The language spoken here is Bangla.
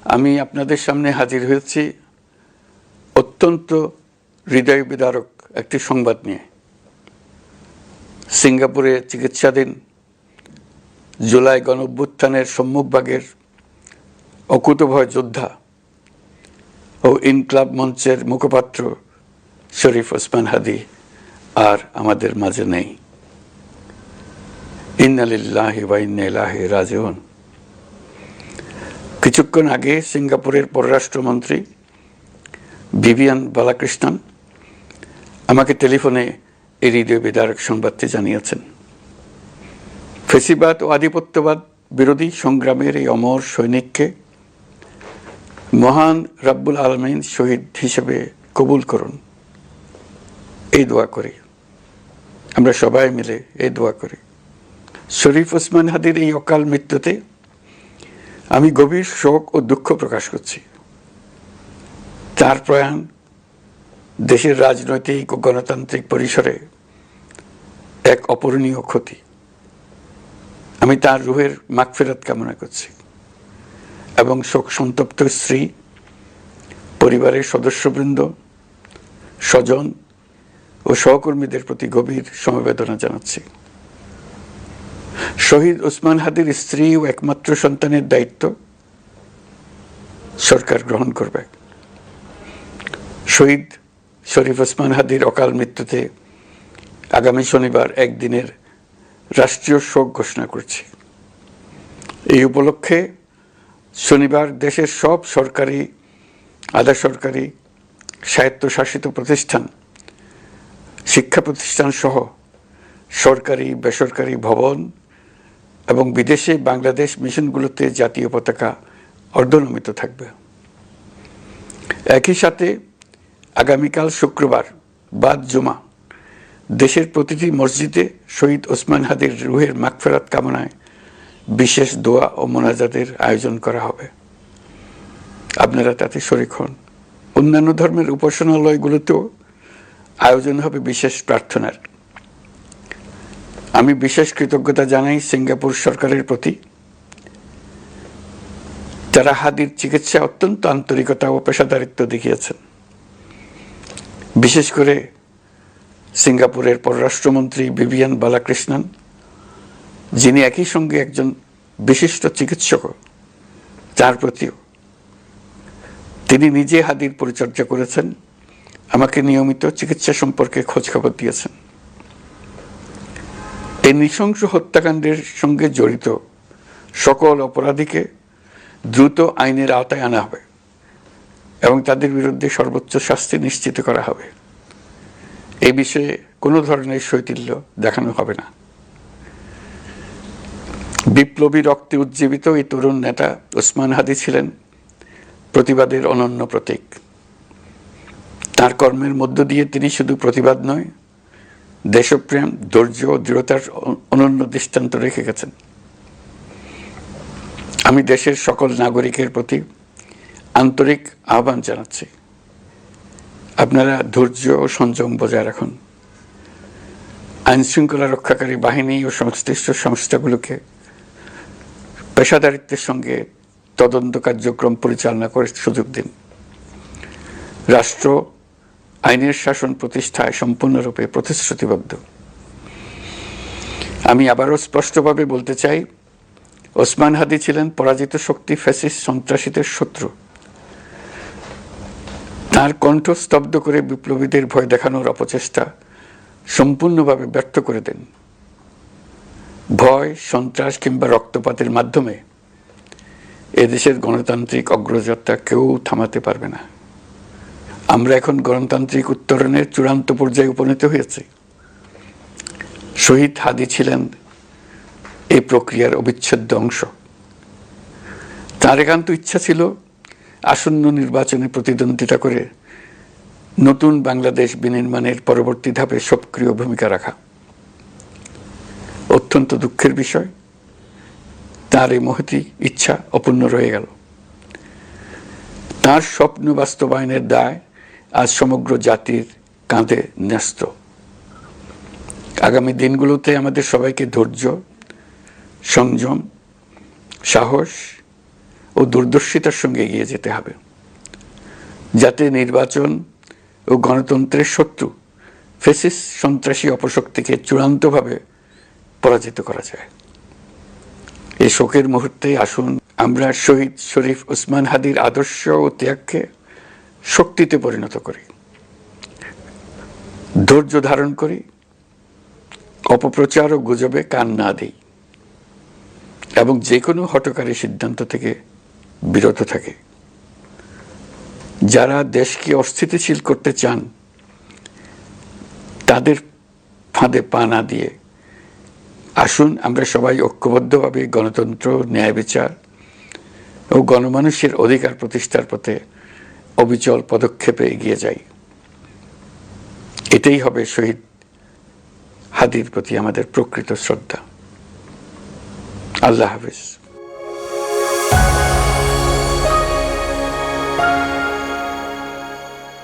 আমি আপনাদের সামনে হাজির হয়েছি অত্যন্ত হৃদয় বিদারক একটি সংবাদ নিয়ে। সিঙ্গাপুরে চিকিৎসাধীন জুলাই গণঅভ্যুত্থানের সম্মুখভাগের অকুতোভয় যোদ্ধা ও ইনকলাব মঞ্চের মুখপাত্র শরীফ ওসমান হাদী আর আমাদের মাঝে নেই। ইন্না লিল্লাহি ওয়া ইন্না ইলাইহি রাজিউন। কিছুক্ষণ আগে সিঙ্গাপুরের পররাষ্ট্রমন্ত্রী ভিভিয়ান বালাকৃষ্ণন আমাকে টেলিফোনে এই হৃদয় বিদারক সংবাদটি জানিয়েছেন। ফেসিবাদ ও আধিপত্যবাদ বিরোধী সংগ্রামের এই অমর সৈনিককে মহান রব্বুল আলামিন শহীদ হিসেবে কবুল করুন, এই দোয়া করি। আমরা সবাই মিলে এই দোয়া করি। শরীফ ওসমান হাদীর এই অকাল মৃত্যুতে আমি গভীর শোক ও দুঃখ প্রকাশ করছি। তার প্রয়াণ দেশের রাজনৈতিক ও গণতান্ত্রিক পরিসরে এক অপূরণীয় ক্ষতি। আমি তার রুহের মাগফিরাত কামনা করছি এবং শোক সন্তপ্ত স্ত্রী, পরিবারের সদস্যবৃন্দ, স্বজন ও সহকর্মীদের প্রতি গভীর সমবেদনা জানাচ্ছি। শহীদ ওসমান হাদীর স্ত্রী ও একমাত্র সন্তানের দায়িত্ব সরকার গ্রহণ করবে। শহীদ শরীফ ওসমান হাদীর অকাল মৃত্যুতে আগামী শনিবার একদিনের রাষ্ট্রীয় শোক ঘোষণা করছি। এই উপলক্ষে শনিবার দেশের সব সরকারি, আধা সরকারি, স্বায়ত্তশাসিত প্রতিষ্ঠান, শিক্ষা প্রতিষ্ঠান সহ সরকারি বেসরকারি ভবন এবং বিদেশে বাংলাদেশ মিশনগুলোতে জাতীয় পতাকা অর্ধনমিত থাকবে। একই সাথে আগামীকাল শুক্রবার বাদ জুমা দেশের প্রতিটি মসজিদে শহীদ ওসমান হাদীর রুহের মাগফিরাত কামনায় বিশেষ দোয়া ও মোনাজাতের আয়োজন করা হবে। আপনারা তাতে শরীক হন। অন্যান্য ধর্মের উপাসনালয়গুলোতেও আয়োজন হবে বিশেষ প্রার্থনার। আমি বিশেষ কৃতজ্ঞতা জানাই সিঙ্গাপুর সরকারের প্রতি। তারা হাদীর চিকিৎসা অত্যন্ত আন্তরিকতা ও পেশাদারিত্ব দেখিয়েছেন। বিশেষ করে সিঙ্গাপুরের পররাষ্ট্রমন্ত্রী ভিভিয়ান বালাকৃষ্ণন, যিনি একই সঙ্গে একজন বিশিষ্ট চিকিৎসক, তার প্রতিও তিনি নিজে হাদীর পরিচর্যা করেছেন, আমাকে নিয়মিত চিকিৎসা সম্পর্কে খোঁজখবর দিয়েছেন। এই নৃশংস হত্যাকাণ্ডের সঙ্গে জড়িত সকল অপরাধীকে দ্রুত আইনের আওতায় আনা হবে এবং তাদের বিরুদ্ধে সর্বোচ্চ শাস্তি নিশ্চিত করা হবে। এই বিষয়ে কোনো ধরনের শৈথিল্য দেখানো হবে না। বিপ্লবী রক্তে উজ্জীবিত এই তরুণ নেতা ওসমান হাদী ছিলেন প্রতিবাদের অনন্য প্রতীক। তার কর্মের মধ্য দিয়ে তিনি শুধু প্রতিবাদ নয়, দেশপ্রেম, ধৈর্য ও দৃঢ়তার অনন্য দৃষ্টান্ত রেখে গেছেন। আমি দেশের সকল নাগরিকের প্রতি আন্তরিক আহ্বান জানাচ্ছি, আপনারা ধৈর্য ও সংযম বজায় রাখুন। আইনশৃঙ্খলা রক্ষাকারী বাহিনী ও সংশ্লিষ্ট সংস্থাগুলোকে পেশাদারিত্বের সঙ্গে তদন্ত কার্যক্রম পরিচালনা করে সুযোগ দিন। রাষ্ট্র আইনের শাসন প্রতিষ্ঠায় সম্পূর্ণরূপে প্রতিশ্রুতিবদ্ধ। আমি আবারও স্পষ্টভাবে বলতে চাই, ওসমান হাদী ছিলেন পরাজিত শক্তি ফ্যাসিস্ট সন্ত্রাসীদের শত্রু। তার কণ্ঠ স্তব্ধ করে বিপ্লবীদের ভয় দেখানোর অপচেষ্টা সম্পূর্ণভাবে ব্যর্থ করে দেন। ভয়, সন্ত্রাস কিংবা রক্তপাতের মাধ্যমে এদেশের গণতান্ত্রিক অগ্রযাত্রা কেউ থামাতে পারবে না। আমরা এখন গণতান্ত্রিক উত্তরণের চূড়ান্ত পর্যায়ে উপনীত হয়েছি। শহীদ হাদী ছিলেন এই প্রক্রিয়ার অবিচ্ছেদ্য অংশ। তার একান্ত ইচ্ছা ছিল আসন্ন নির্বাচনে প্রতিদ্বন্দ্বিতা করে নতুন বাংলাদেশ বিনির্মাণের পরবর্তী ধাপে সক্রিয় ভূমিকা রাখা। অত্যন্ত দুঃখের বিষয়, তার এই মহতী ইচ্ছা অপূর্ণ রয়ে গেল। তার স্বপ্ন বাস্তবায়নের দায় আজ সমগ্র জাতির কাঁধে ন্যস্ত। আগামী দিনগুলোতে আমাদের সবাইকে ধৈর্য, সংযম, সাহস ও দূরদর্শিতার সঙ্গে এগিয়ে যেতে হবে, যাতে নির্বাচন ও গণতন্ত্রের শত্রু ফ্যাসিস্ট সন্ত্রাসী অপশক্তিকে চূড়ান্তভাবে পরাজিত করা যায়। এই শোকের মুহূর্তে আসুন আমরা শহীদ শরীফ ওসমান হাদির আদর্শ ও ত্যাগকে শক্তিতে পরিণত করি, ধৈর্য ধারণ করি, অপপ্রচার ও গুজবে কান না দেই এবং যে কোনো হঠকারী সিদ্ধান্ত থেকে বিরত থাকে। যারা দেশকে অস্থিতিশীল করতে চান তাদের ফাঁদে পা না দিয়ে আসুন আমরা সবাই ঐক্যবদ্ধভাবে গণতন্ত্র, ন্যায় বিচার ও গণমানুষের অধিকার প্রতিষ্ঠার পথে অবিচল পদক্ষেপে এগিয়ে যাই। এটাই হবে শহীদ হাদির প্রতি আমাদের প্রকৃত শ্রদ্ধা। আল্লাহ হাফেজ।